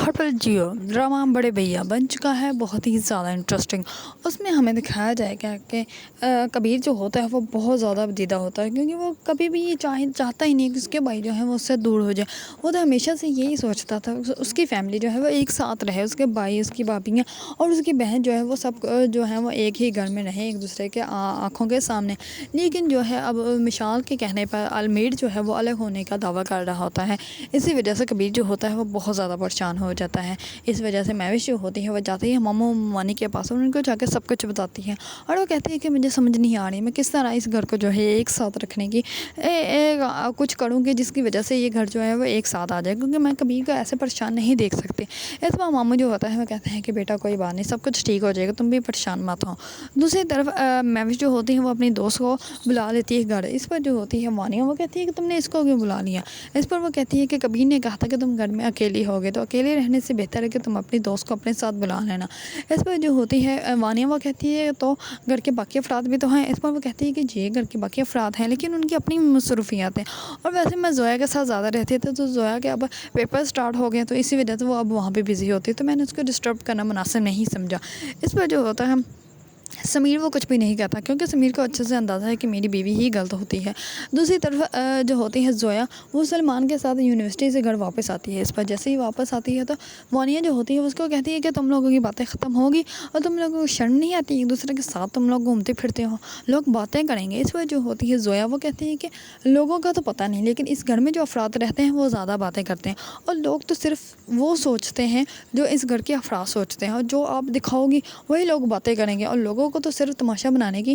ہٹل Jio drama بڑے بھیا بن چکا ہے، بہت ہی زیادہ انٹرسٹنگ۔ اس میں ہمیں دکھایا جائے گا کہ کبیر جو ہوتا ہے وہ بہت زیادہ بدیدہ ہوتا ہے، کیونکہ وہ کبھی بھی یہ چاہتا ہی نہیں کہ اس کے بھائی جو ہے وہ اس سے دور ہو جائے۔ وہ تو ہمیشہ سے یہی سوچتا تھا اس کی فیملی جو ہے وہ ایک ساتھ رہے، اس کے بھائی، اس کی بھابیاں اور اس کی بہن جو ہے وہ سب جو ہے وہ ایک ہی گھر میں رہیں، ایک دوسرے کے آنکھوں کے سامنے۔ لیکن جو ہے اب مشال کے کہنے پر المیر جو ہے وہ الگ ہونے کا دعویٰ کر رہا ہوتا ہے۔ اسی وجہ سے کبیر جو ہوتا ہے وہ بہت زیادہ پریشان ہو جاتا ہے۔ اس وجہ سے مہوش جو ہوتی ہے وہ جاتی ہے ماموں ممانی کے پاس اور ان کو جا کے سب کچھ بتاتی ہے، اور وہ کہتی ہے کہ مجھے سمجھ نہیں آ رہی میں کس طرح اس گھر کو جو ہے ایک ساتھ رکھنے کی کچھ کروں گی جس کی وجہ سے یہ گھر جو ہے وہ ایک ساتھ آ جائے، کیونکہ میں کبیر کو ایسے پریشان نہیں دیکھ سکتی۔ اس پر ماموں جو ہوتا ہے وہ کہتے ہیں کہ بیٹا کوئی بات نہیں، سب کچھ ٹھیک ہو جائے گا، تم بھی پریشان مت ہو۔ دوسری طرف مہوش جو ہوتی ہے وہ اپنی دوست کو بلا لیتی ہے گھر۔ اس پر جو ہوتی ہے وانیہ وہ کہتی ہے کہ تم نے اس کو کیوں بلا لیا؟ اس پر وہ کہتی ہے کہ کبیر نے کہا تھا کہ تم گھر میں اکیلی ہوگے تو اکیلے رہنے سے بہتر ہے کہ تم اپنی دوست کو اپنے ساتھ بلا لینا۔ اس پر جو ہوتی ہے وانیہ وہ کہتی ہے تو گھر کے باقی افراد بھی تو ہیں۔ اس پر وہ کہتی ہے کہ جی گھر کے باقی افراد ہیں لیکن ان کی اپنی مصروفیات ہیں، اور ویسے میں زویا کے ساتھ زیادہ رہتی تھی، تو زویا کے اب پیپر سٹارٹ ہو گئے تو اسی وجہ سے وہ اب وہاں پہ بزی ہوتی ہے، تو میں نے اس کو ڈسٹرب کرنا مناسب نہیں سمجھا۔ اس پر جو ہوتا ہے سمیر وہ کچھ بھی نہیں کہتا، کیونکہ سمیر کو اچھے سے اندازہ ہے کہ میری بیوی ہی غلط ہوتی ہے۔ دوسری طرف جو ہوتی ہے زویا، وہ سلمان کے ساتھ یونیورسٹی سے گھر واپس آتی ہے۔ اس پر جیسے ہی واپس آتی ہے تو وانیہ جو ہوتی ہے اس کو کہتی ہے کہ تم لوگوں کی باتیں ختم ہوگی اور تم لوگوں کو شرم نہیں آتی، ایک دوسرے کے ساتھ تم لوگ گھومتے پھرتے ہو، لوگ باتیں کریں گے۔ اس پر جو ہوتی ہے زویا وہ کہتی ہے کہ لوگوں کا تو پتہ نہیں، لیکن اس گھر میں جو افراد رہتے ہیں وہ زیادہ باتیں کرتے ہیں، اور لوگ تو صرف وہ سوچتے ہیں جو اس گھر کے افراد سوچتے ہیں، اور جو آپ دکھاؤ گی وہی لوگ باتیں کریں گے، اور لوگوں کو تو صرف تماشا بنانے کی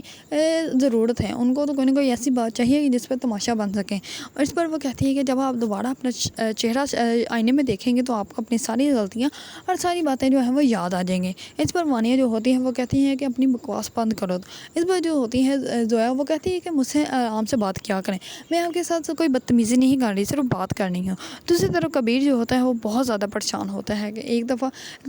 ضرورت ہے، ان کو تو کوئی نہ کوئی ایسی بات چاہیے جس پہ تماشا بن سکیں۔ اور اس پر وہ کہتی ہے کہ جب آپ دوبارہ اپنا چہرہ آئینے میں دیکھیں گے تو آپ کو اپنی ساری غلطیاں اور ساری باتیں جو ہیں وہ یاد آ جائیں گے۔ اس پر وانیہ جو ہوتی ہے وہ کہتی ہے کہ اپنی بکواس بند کرو۔ اس پر جو ہوتی ہے زویا وہ کہتی ہے کہ مجھ سے آرام سے بات کیا کریں، میں آپ کے ساتھ کوئی بدتمیزی نہیں کر رہی، صرف بات کرنی ہے۔ دوسری طرف کبیر جو ہوتا ہے وہ بہت زیادہ پریشان ہوتا ہے کہ ایک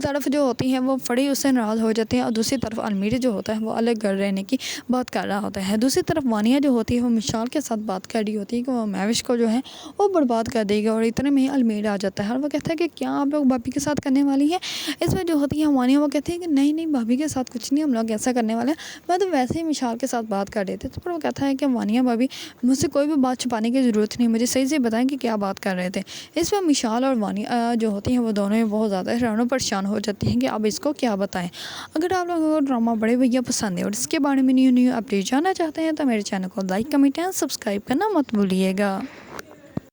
طرف جو ہوتی ہے وہ فڑی اس سے ناراض ہو جاتے ہیں، اور دوسری طرف المیر جو ہوتا ہے وہ الگ گھر رہنے کی بات کر رہا ہوتا ہے۔ دوسری طرف وانیہ جو ہوتی ہے وہ مشال کے ساتھ بات کر رہی ہوتی ہے کہ وہ مہوش کو جو ہے وہ برباد کر دے گا، اور اتنے میں المیر آ جاتا ہے اور وہ کہتا ہے کہ کیا آپ لوگ بھابھی کے ساتھ کرنے والی ہیں؟ اس میں جو ہوتی ہے وانیہ وہ کہتی ہے کہ نہیں نہیں بھابھی کے ساتھ کچھ نہیں، ہم لوگ ایسا کرنے والے ہیں، میں تو ویسے ہی مشال کے ساتھ بات کر رہے تھے۔ تو پر وہ کہتا ہے کہ وانیہ بھابھی مجھ سے کوئی بھی بات چھپانے کی ضرورت نہیں، مجھے صحیح سے بتائیں کہ کیا بات کر رہے تھے۔ اس میں مشال اور وانیہ جو ہوتی ہیں وہ دونوں بہت زیادہ حیران و پریشان ہو جاتی ہیں کہ اب اس کو کیا بتائیں۔ اگر آپ لوگوں کو ڈرامہ بڑے بھیا پسند ہے اور اس کے بارے میں نیو اپڈیٹ جاننا چاہتے ہیں تو میرے چینل کو لائک، کمنٹ اور سبسکرائب کرنا مت بھولیے گا۔